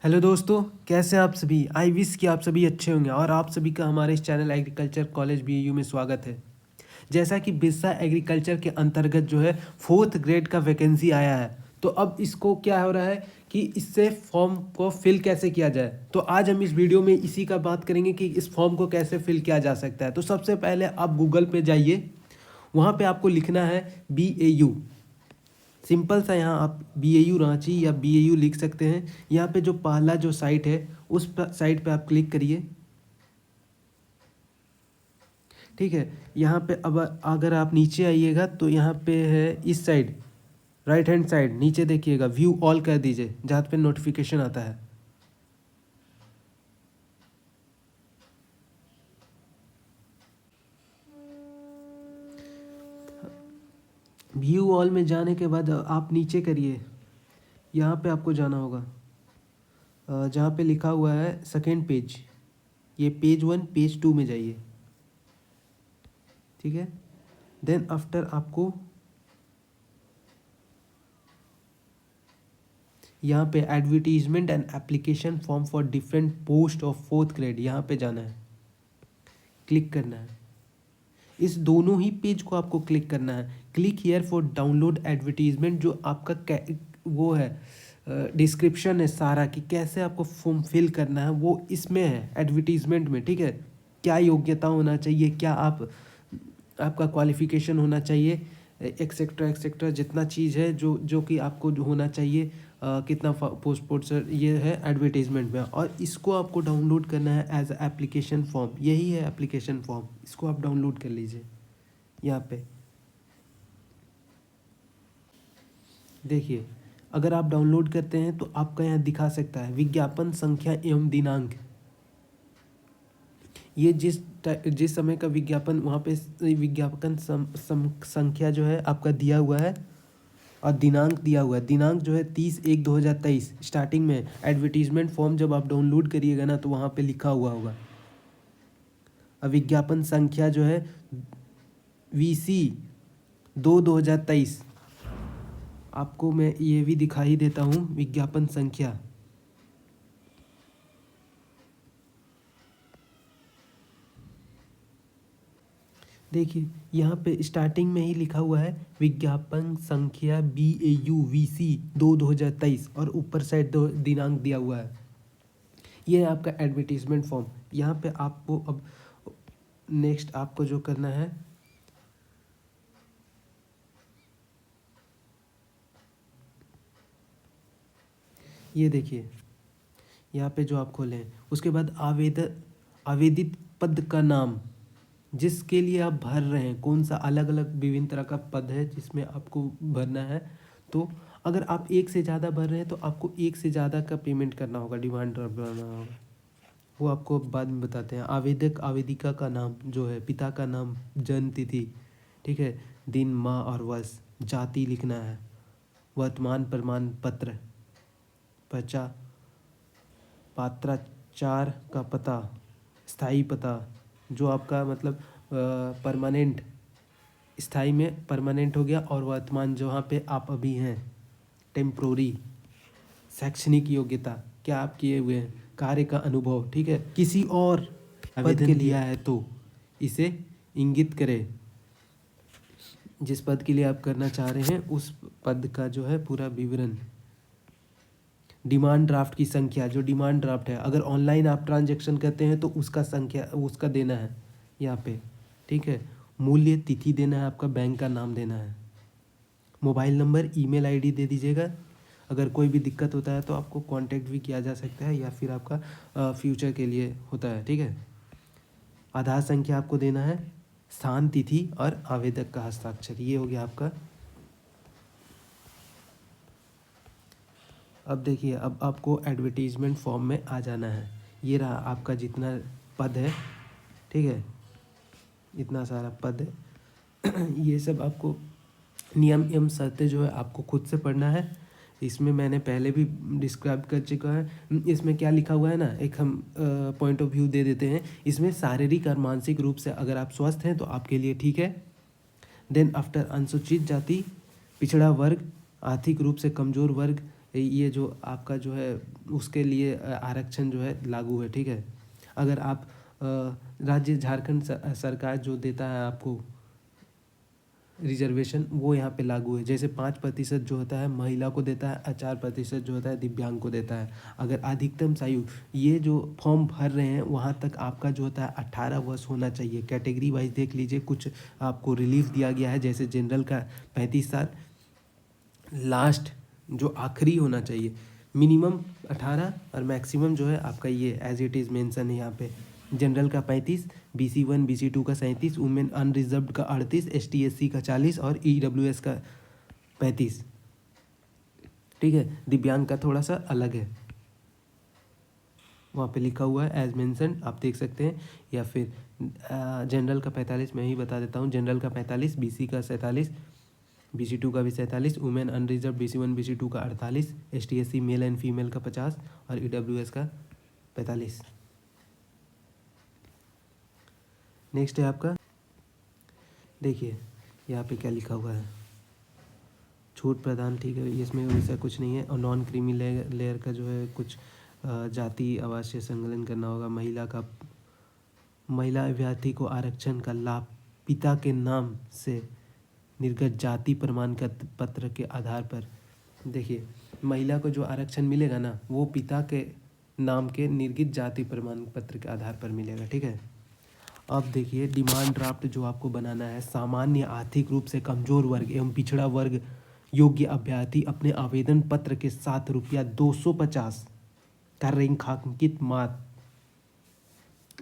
Hello दोस्तों, कैसे हैं आप सभी। आई विश कि आप सभी अच्छे होंगे और आप सभी का हमारे इस चैनल एग्रीकल्चर कॉलेज बीएयू में स्वागत है। जैसा कि बिरसा एग्रीकल्चर के अंतर्गत जो है 4th ग्रेड का वैकेंसी आया है, तो अब इसको क्या हो रहा है कि इससे फॉर्म को फिल कैसे किया जाए। तो आज हम इस वीडियो में इसी का बात करेंगे कि इस फॉर्म को कैसे फिल किया जा सकता है। तो सबसे पहले आप गूगल पे जाइए, वहाँ पे आपको लिखना है BAU। सिंपल सा यहाँ आप BAU रांची या BAU लिख सकते हैं। यहाँ पे जो पहला जो साइट है उस साइट पे आप क्लिक करिए। ठीक है, यहाँ पे अब अगर आप नीचे आइएगा तो यहाँ पे है इस साइड, राइट हैंड साइड नीचे देखिएगा, व्यू ऑल कर दीजिए जहाँ पे नोटिफिकेशन आता है। व्यू ऑल में जाने के बाद आप नीचे करिए, यहाँ पे आपको जाना होगा जहाँ पे लिखा हुआ है सेकेंड पेज, ये पेज 1 पेज 2 में जाइए। ठीक है, देन आफ्टर आपको यहाँ पे advertisement and application form for different post of 4th grade, यहाँ पे जाना है, क्लिक करना है। इस दोनों ही पेज को आपको क्लिक करना है। Click here for download advertisement, जो आपका वो है डिस्क्रिप्शन है सारा कि कैसे आपको फॉर्म फिल करना है, वो इसमें है एडवर्टीजमेंट में। ठीक है, क्या योग्यता होना चाहिए, क्या आपका क्वालिफिकेशन होना चाहिए, एक्सेट्रा एक्सेट्रा जितना चीज़ है जो जो कि आपको जो होना चाहिए, कितना पोस्ट सर, ये है एडवर्टीजमेंट में। और इसको आपको डाउनलोड करना है एज एप्लीकेशन फॉर्म, यही है एप्लीकेशन फॉर्म, इसको आप डाउनलोड कर लीजिए। यहाँ पे देखिए, अगर आप डाउनलोड करते हैं तो आपका यहाँ दिखा सकता है विज्ञापन संख्या एवं दिनांक। ये जिस समय का विज्ञापन, वहाँ पे विज्ञापन संख्या जो है आपका दिया हुआ है और दिनांक दिया हुआ है। दिनांक जो है 30/1/2023 स्टार्टिंग में। एडवर्टीजमेंट फॉर्म जब आप डाउनलोड करिएगा ना तो वहाँ पे लिखा हुआ होगा। और विज्ञापन संख्या जो है VC 2/2023, आपको मैं ये भी दिखाई देता हूँ विज्ञापन संख्या। देखिए, यहाँ पे स्टार्टिंग में ही लिखा हुआ है विज्ञापन संख्या BAU VC 2/2023 और ऊपर साइड दिनांक दिया हुआ है। ये है आपका एडवर्टीजमेंट फॉर्म। यहाँ पे आपको अब नेक्स्ट आपको जो करना है, ये देखिए यहाँ पे जो आप खोलें, उसके बाद आवेदित पद का नाम जिसके लिए आप भर रहे हैं, कौन सा अलग अलग विभिन्न तरह का पद है जिसमें आपको भरना है। तो अगर आप एक से ज़्यादा भर रहे हैं तो आपको एक से ज़्यादा का पेमेंट करना होगा, डिमांड ड्राफ्ट बनाना होगा, वो आपको बाद में बताते हैं। आवेदक आवेदिका का नाम जो है, पिता का नाम, जन्म तिथि, ठीक है, दिन माह और वर्ष, जाति लिखना है, वर्तमान प्रमाण पत्र, पचा पात्राचार का पता, स्थायी पता जो आपका मतलब परमानेंट, स्थायी में परमानेंट हो गया, और वर्तमान जहाँ पे आप अभी हैं टेम्प्रोरी। शैक्षणिक योग्यता, क्या आप किए हुए हैं, कार्य का अनुभव, ठीक है, किसी और पद के लिए है तो इसे इंगित करें। जिस पद के लिए आप करना चाह रहे हैं उस पद का जो है पूरा विवरण। डिमांड ड्राफ्ट की संख्या, जो डिमांड ड्राफ्ट है, अगर ऑनलाइन आप ट्रांजैक्शन करते हैं तो उसका संख्या उसका देना है यहाँ पे। ठीक है, मूल्य, तिथि देना है, आपका बैंक का नाम देना है, मोबाइल नंबर, ईमेल आईडी दे दीजिएगा। अगर कोई भी दिक्कत होता है तो आपको कांटेक्ट भी किया जा सकता है, या फिर आपका फ्यूचर के लिए होता है। ठीक है, आधार संख्या आपको देना है, स्थान, तिथि और आवेदक का हस्ताक्षर, ये हो गया आपका। अब देखिए, अब आपको एडवर्टीजमेंट फॉर्म में आ जाना है। ये रहा आपका जितना पद है, ठीक है, इतना सारा पद है। ये सब आपको नियम एवं शर्तें जो है आपको खुद से पढ़ना है। इसमें मैंने पहले भी डिस्क्राइब कर चुका है। इसमें क्या लिखा हुआ है ना, एक हम पॉइंट ऑफ व्यू दे देते हैं। इसमें शारीरिक और मानसिक रूप से अगर आप स्वस्थ हैं तो आपके लिए ठीक है। देन आफ्टर अनुसूचित जाति, पिछड़ा वर्ग, आर्थिक रूप से कमजोर वर्ग, ये जो आपका जो है उसके लिए आरक्षण जो है लागू है, ठीक है। अगर आप राज्य झारखंड सरकार जो देता है आपको रिजर्वेशन, वो यहाँ पे लागू है। जैसे 5% जो होता है महिला को देता है और 4% जो होता है दिव्यांग को देता है। अगर अधिकतम आयु, ये जो फॉर्म भर रहे हैं वहाँ तक आपका जो होता है 18 वर्ष होना चाहिए। कैटेगरी वाइज देख लीजिए, कुछ आपको रिलीफ दिया गया है, जैसे जनरल का 35 साल, लास्ट जो आखिरी होना चाहिए मिनिमम 18 और मैक्सिमम जो है आपका ये एज इट इज़ मेंशन है यहाँ पे। जनरल का 35, BC1 BC2 का 37, वुमेन अनरिजर्व्ड का 38, ST SC का 40 और EWS का 35, ठीक है। दिव्यांग का थोड़ा सा अलग है, वहाँ पे लिखा हुआ है एज मेंशन, आप देख सकते हैं। या फिर जनरल का 45 मैं ही बता देता हूँ। जनरल का 45, BC का 47, BC2 का भी 47, वुमेन अनरिजर्व BC1 BC2 का 48, ST SC male and female का 50 और EWS का 45। नेक्स्ट है आपका, देखिए यहाँ पे क्या लिखा हुआ है, छूट प्रदान, ठीक है, इसमें वैसा कुछ नहीं है। और नॉन क्रीमी लेयर का जो है कुछ जाति आवासीय संकलन करना होगा। महिला अभ्यर्थी को आरक्षण का लाभ पिता के नाम से निर्गत जाति प्रमाण पत्र के आधार पर, देखिए महिला को जो आरक्षण मिलेगा ना वो पिता के नाम के निर्गत जाति प्रमाण पत्र के आधार पर मिलेगा, ठीक है। अब देखिए डिमांड ड्राफ्ट जो आपको बनाना है, सामान्य आर्थिक रूप से कमजोर वर्ग एवं पिछड़ा वर्ग योग्य अभ्यर्थी अपने आवेदन पत्र के साथ ₹250 का रेखांकित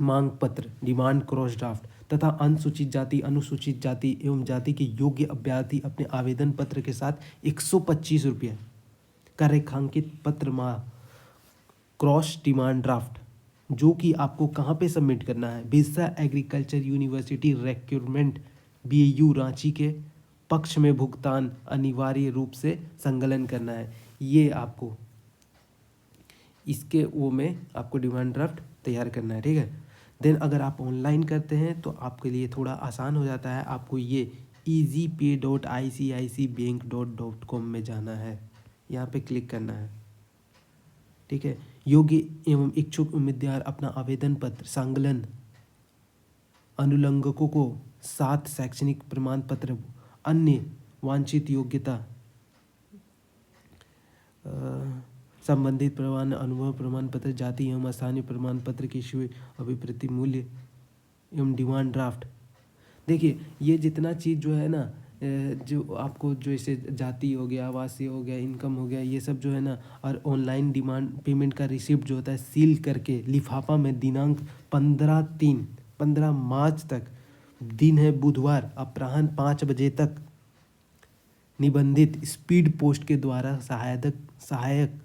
मांग पत्र डिमांड क्रॉस ड्राफ्ट तथा अनुसूचित जाति अनुसूचित जाति एवं जाति के योग्य अभ्यर्थी अपने आवेदन पत्र के साथ ₹125 का रेखांकित पत्र क्रॉस डिमांड ड्राफ्ट, जो कि आपको कहाँ पे सबमिट करना है, Birsa agriculture university recruitment BAU Ranchi के पक्ष में भुगतान अनिवार्य रूप से संकलन करना है। ये आपको इसके वो में आपको डिमांड ड्राफ्ट तैयार करना है, ठीक है। देन अगर आप ऑनलाइन करते हैं तो आपके लिए थोड़ा आसान हो जाता है। आपको ये easypay.icicbank.com में जाना है, यहाँ पे क्लिक करना है, ठीक है। योग्य एवं इच्छुक उम्मीदवार अपना आवेदन पत्र संकलन अनुलंघकों को 7 शैक्षणिक प्रमाण पत्र, अन्य वांछित योग्यता संबंधित प्रमाण, अनुभव प्रमाण पत्र, जाति एवं स्थानीय प्रमाण पत्र की अभिप्रति मूल्य एवं डिमांड ड्राफ्ट। देखिए ये जितना चीज़ जो है ना, जो आपको जो ऐसे जाति हो गया, आवासीय हो गया, इनकम हो गया, ये सब जो है ना, और ऑनलाइन डिमांड पेमेंट का रिसिप्ट जो होता है सील करके लिफाफा में दिनांक 15 मार्च तक, दिन है बुधवार, अपराह्न 5 बजे तक निबंधित स्पीड पोस्ट के द्वारा सहायक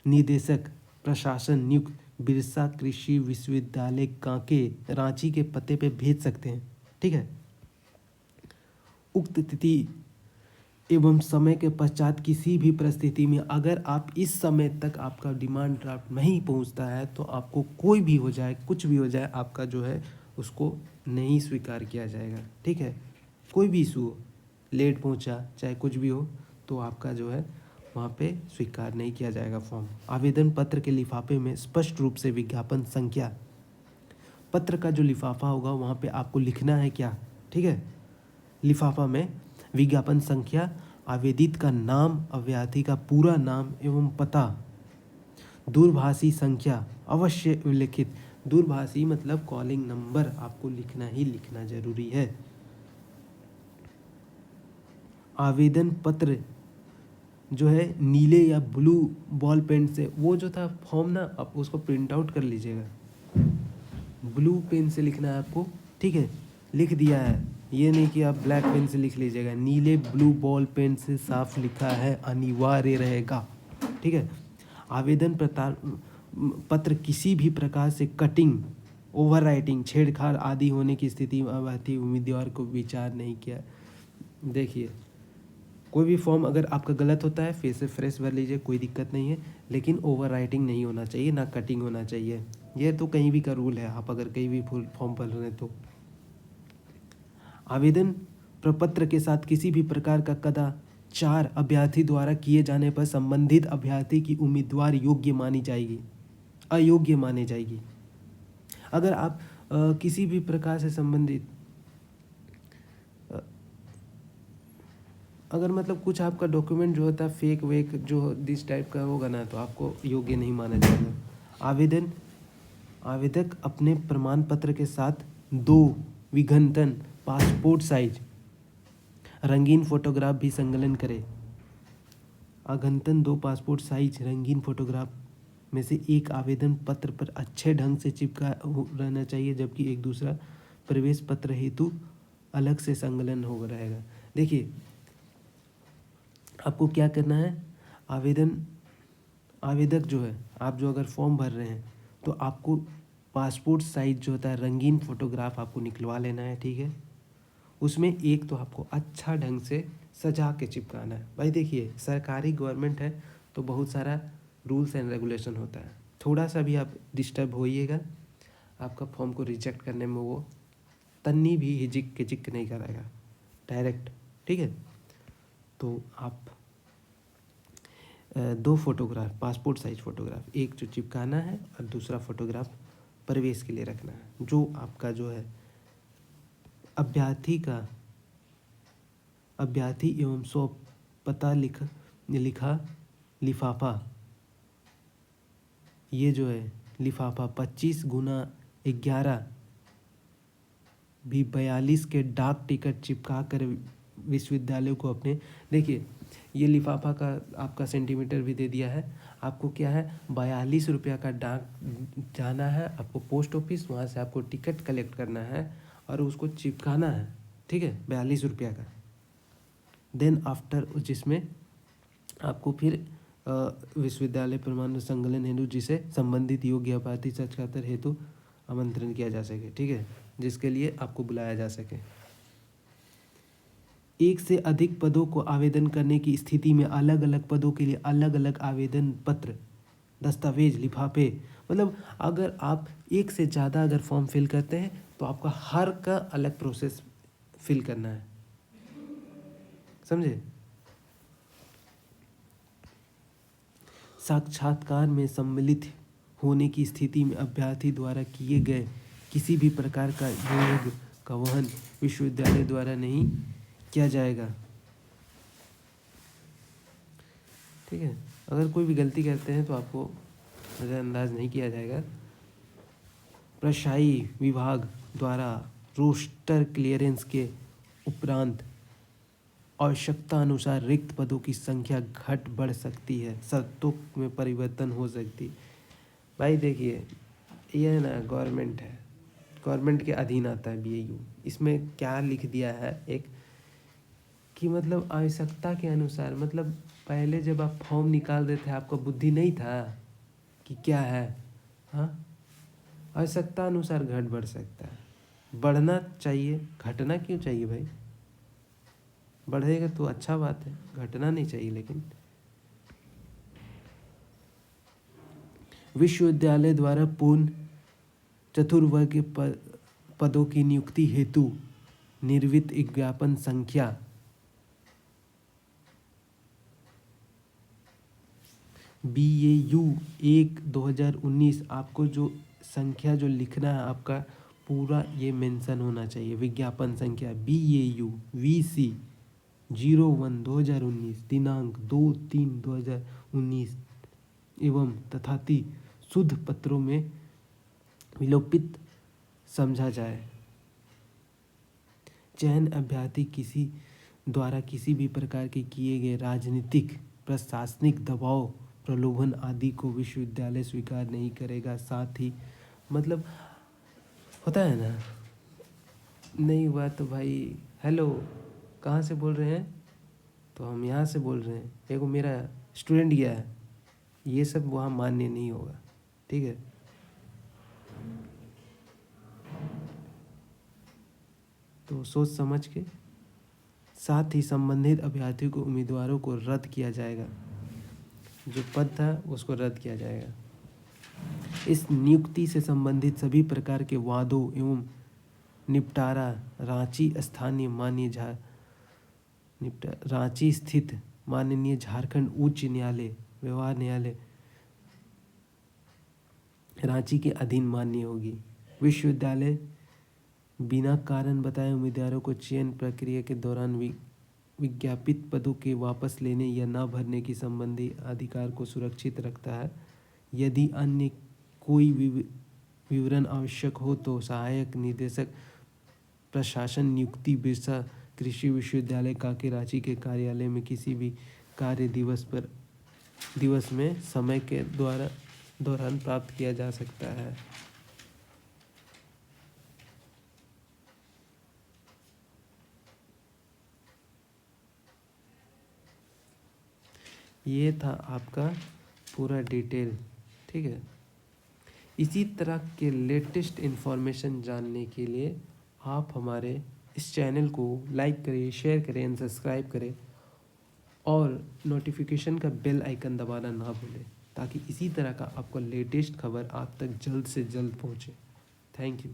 निदेशक प्रशासन नियुक्त बिरसा कृषि विश्वविद्यालय कांके रांची के पते पे भेज सकते हैं, ठीक है। उक्त तिथि एवं समय के पश्चात किसी भी परिस्थिति में अगर आप इस समय तक आपका डिमांड ड्राफ्ट नहीं पहुंचता है तो आपको कोई भी हो जाए, कुछ भी हो जाए, आपका जो है उसको नहीं स्वीकार किया जाएगा, ठीक है। कोई भी इशू हो, लेट पहुंचा चाहे कुछ भी हो, तो आपका जो है वहाँ पे स्वीकार नहीं किया जाएगा फॉर्म। आवेदन पत्र के लिफाफे में स्पष्ट रूप से विज्ञापन संख्या, पत्र का जो लिफाफा होगा वहाँ पे आपको लिखना है क्या, ठीक है। लिफाफा में विज्ञापन संख्या, आवेदित का नाम, अभ्यर्थी का पूरा नाम एवं पता, दूरभाषी संख्या अवश्य उल्लेखित, दूरभाषी मतलब कॉलिंग नंबर आपको लिखना ही लिखना जरूरी है। आवेदन पत्र जो है नीले या ब्लू बॉल पेन से, वो जो था फॉर्म ना, आप उसको प्रिंट आउट कर लीजिएगा, ब्लू पेन से लिखना है आपको, ठीक है। लिख दिया है, ये नहीं कि आप ब्लैक पेन से लिख लीजिएगा, नीले ब्लू बॉल पेन से साफ लिखा है, अनिवार्य रहेगा, ठीक है। आवेदन पत्र किसी भी प्रकार से कटिंग, ओवर राइटिंग, छेड़छाड़ आदि होने की स्थिति में अभ्यर्थी उम्मीदवार को विचार नहीं किया। देखिए कोई भी फॉर्म अगर आपका गलत होता है फिर से फ्रेश भर लीजिए, कोई दिक्कत नहीं है, लेकिन ओवर राइटिंग नहीं होना चाहिए, ना कटिंग होना चाहिए। ये तो कहीं भी का रूल है, आप अगर कहीं भी फॉर्म भर रहे हैं तो। आवेदन प्रपत्र के साथ किसी भी प्रकार का 4 अभ्यर्थी द्वारा किए जाने पर संबंधित अभ्यर्थी की उम्मीदवार योग्य मानी जाएगी, अयोग्य मानी जाएगी। अगर आप किसी भी प्रकार से संबंधित अगर मतलब कुछ आपका डॉक्यूमेंट जो होता है फेक वेक जो दिस टाइप का होगा ना, तो आपको योग्य नहीं माना जाएगा। आवेदक अपने प्रमाण पत्र के साथ 2 विघटन पासपोर्ट साइज रंगीन फोटोग्राफ भी संकलन करे। अघतन 2 पासपोर्ट साइज रंगीन फोटोग्राफ में से एक आवेदन पत्र पर अच्छे ढंग से चिपका रहना चाहिए, जबकि एक दूसरा प्रवेश पत्र हेतु अलग से संकलन हो रहेगा। देखिए आपको क्या करना है, आवेदक जो है, आप जो अगर फॉर्म भर रहे हैं तो आपको पासपोर्ट साइज जो होता है रंगीन फोटोग्राफ आपको निकलवा लेना है, ठीक है। उसमें एक तो आपको अच्छा ढंग से सजा के चिपकाना है। भाई देखिए सरकारी गवर्नमेंट है तो बहुत सारा रूल्स एंड रेगुलेशन होता है, थोड़ा सा भी आप डिस्टर्ब होइएगा आपका फॉर्म को रिजेक्ट करने में वो तन्नी भी हिजिक किचिक नहीं करेगा, डायरेक्ट, ठीक है। तो आप 2 फोटोग्राफ पासपोर्ट साइज फोटोग्राफ, एक जो चिपकाना है और दूसरा फोटोग्राफ प्रवेश के लिए रखना है। जो आपका जो है अभ्यर्थी एवं सौ पता लिखा लिफाफा, ये जो है लिफाफा 25x11 भी 42 के डाक टिकट चिपका कर विश्वविद्यालय को अपने, देखिए ये लिफाफा का आपका सेंटीमीटर भी दे दिया है। आपको क्या है 42 रुपया का डाक जाना है आपको पोस्ट ऑफिस, वहाँ से आपको टिकट कलेक्ट करना है और उसको चिपकाना है, ठीक है, 42 रुपया का। देन आफ्टर जिसमें आपको फिर विश्वविद्यालय प्रमाण संकलन हेतु जिसे संबंधित योग्य अभ्यर्थी साक्षात्कार हेतु आमंत्रण किया जा सके, ठीक है, जिसके लिए आपको बुलाया जा सके। एक से अधिक पदों को आवेदन करने की स्थिति में अलग अलग पदों के लिए अलग अलग आवेदन पत्र दस्तावेज लिफाफे, मतलब अगर आप एक से ज़्यादा अगर फॉर्म फिल करते हैं तो आपका हर का अलग प्रोसेस फिल करना है, समझे। साक्षात्कार में सम्मिलित होने की स्थिति में अभ्यर्थी द्वारा किए गए किसी भी प्रकार का योग का वहन विश्वविद्यालय द्वारा नहीं किया जाएगा, ठीक है। अगर कोई भी गलती करते हैं तो आपको नज़रअंदाज नहीं किया जाएगा। प्रशाई विभाग द्वारा रोस्टर क्लियरेंस के उपरांत आवश्यकता अनुसार रिक्त पदों की संख्या घट बढ़ सकती है, शर्तों में परिवर्तन हो सकती। भाई देखिए ये ना गवर्नमेंट है, गवर्नमेंट के अधीन आता है बीएयू। इसमें क्या लिख दिया है एक कि मतलब आवश्यकता के अनुसार, मतलब पहले जब आप फॉर्म निकाल देते थे आपका बुद्धि नहीं था कि क्या है, हाँ, आवश्यकता अनुसार घट बढ़ सकता है, बढ़ना चाहिए, घटना क्यों चाहिए भाई, बढ़ेगा तो अच्छा बात है, घटना नहीं चाहिए। लेकिन विश्वविद्यालय द्वारा पूर्ण चतुर्वर्ग के पदों की नियुक्ति हेतु निर्मित विज्ञापन संख्या BAU 1/2019, आपको जो संख्या जो लिखना है आपका पूरा ये मेंशन होना चाहिए। विज्ञापन संख्या BAU VC 01/2019 दिनांक 2/3/2019 एवं तथाति शुद्ध पत्रों में विलोपित समझा जाए। चयन अभ्यर्थी किसी द्वारा किसी भी प्रकार के किए गए राजनीतिक प्रशासनिक दबाव प्रलोभन आदि को विश्वविद्यालय स्वीकार नहीं करेगा। साथ ही मतलब होता है ना, नहीं हुआ तो भाई हेलो कहाँ से बोल रहे हैं, तो हम यहाँ से बोल रहे हैं, एगो मेरा स्टूडेंट गया है, ये सब वहाँ मान्य नहीं होगा, ठीक है। तो सोच समझ के, साथ ही संबंधित अभ्यर्थियों को उम्मीदवारों को रद्द किया जाएगा, जो पद था उसको रद्द किया जाएगा। इस नियुक्ति से संबंधित सभी प्रकार के वादों एवं निपटारा रांची स्थानीय मान्य निपटा। रांची स्थित माननीय झारखंड उच्च न्यायालय व्यवहार न्यायालय रांची के अधीन मान्य होगी। विश्वविद्यालय बिना कारण बताए उम्मीदवारों को चयन प्रक्रिया के दौरान विज्ञापित पदों के वापस लेने या न भरने की संबंधी अधिकार को सुरक्षित रखता है। यदि अन्य कोई विवरण आवश्यक हो तो सहायक निदेशक प्रशासन नियुक्ति बिरसा कृषि विश्वविद्यालय कांके रांची के कार्यालय में किसी भी कार्य दिवस में समय के दौरान प्राप्त किया जा सकता है। ये था आपका पूरा डिटेल, ठीक है। इसी तरह के लेटेस्ट इन्फॉर्मेशन जानने के लिए आप हमारे इस चैनल को लाइक करें, शेयर करें एंड सब्सक्राइब करें और नोटिफिकेशन का बेल आइकन दबाना ना भूलें, ताकि इसी तरह का आपको लेटेस्ट खबर आप तक जल्द से जल्द पहुँचे। Thank you.